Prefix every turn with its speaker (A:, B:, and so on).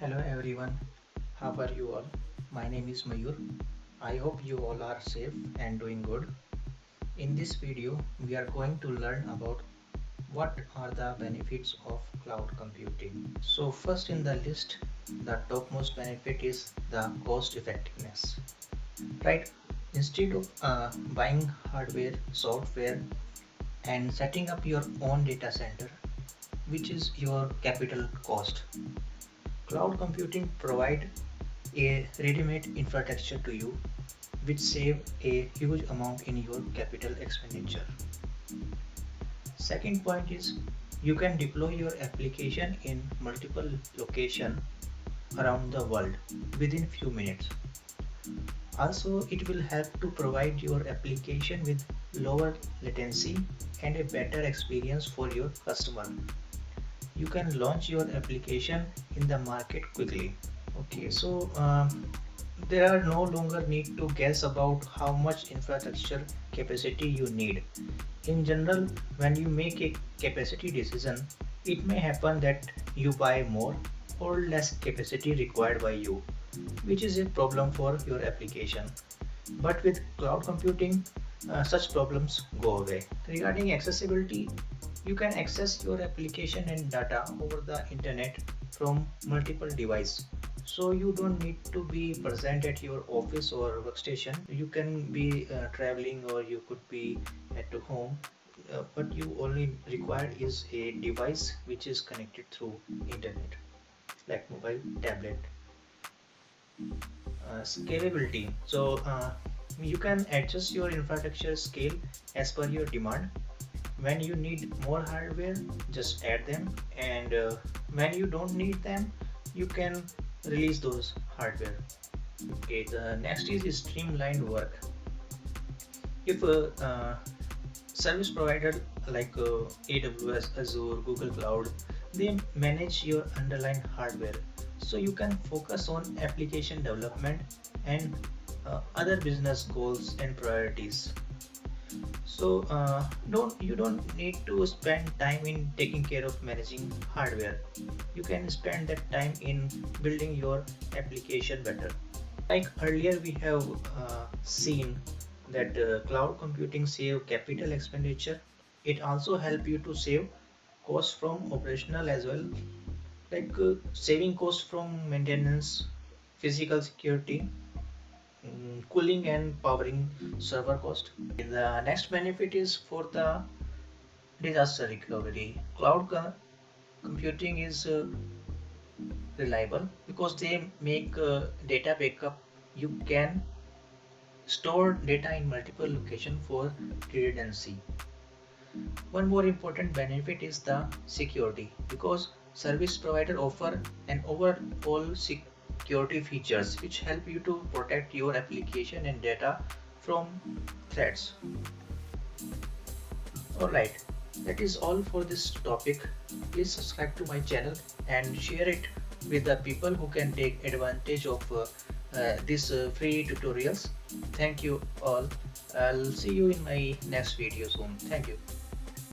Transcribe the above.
A: Hello everyone, how are you all? My name is Mayur. I hope you all are safe and doing good. In this video, we are going to learn about what are the benefits of cloud computing. So first in the list, the topmost benefit is the cost effectiveness. Right? Instead of buying hardware, software and setting up your own data center, which is your capital cost, cloud computing provide a ready-made infrastructure to you which save a huge amount in your capital expenditure. Second point is you can deploy your application in multiple locations around the world within few minutes. Also, it will help to provide your application with lower latency and a better experience for your customer. You can launch your application in the market quickly. Okay, so there are no longer need to guess about how much infrastructure capacity you need. In general, when you make a capacity decision, it may happen that you buy more or less capacity required by you, which is a problem for your application. But with cloud computing, such problems go away. Regarding accessibility, you can access your application and data over the internet from multiple devices. So you don't need to be present at your office or workstation. You can be traveling or you could be at home. What you only require is a device which is connected through internet, like mobile, tablet. Scalability. So you can adjust your infrastructure scale as per your demand. When you need more hardware, just add them, and when you don't need them, you can release those hardware. Okay, the next is streamlined work. If a service provider like AWS, Azure, Google Cloud, they manage your underlying hardware, so you can focus on application development and other business goals and priorities. So don't need to spend time in taking care of managing hardware. You can spend that time in building your application better. Like earlier we have seen that cloud computing save capital expenditure. It also help you to save costs from operational as well, like saving costs from maintenance, physical security, cooling and powering server cost. The next benefit is for the disaster recovery. Computing is reliable because they make data backup. You can store data in multiple locations for redundancy. One more important benefit is the security because service provider offer an overall security features which help you to protect your application and data from threats. Alright, that is all for this topic. Please subscribe to my channel and share it with the people who can take advantage of these free tutorials. Thank you all. I'll see you in my next video soon. Thank you.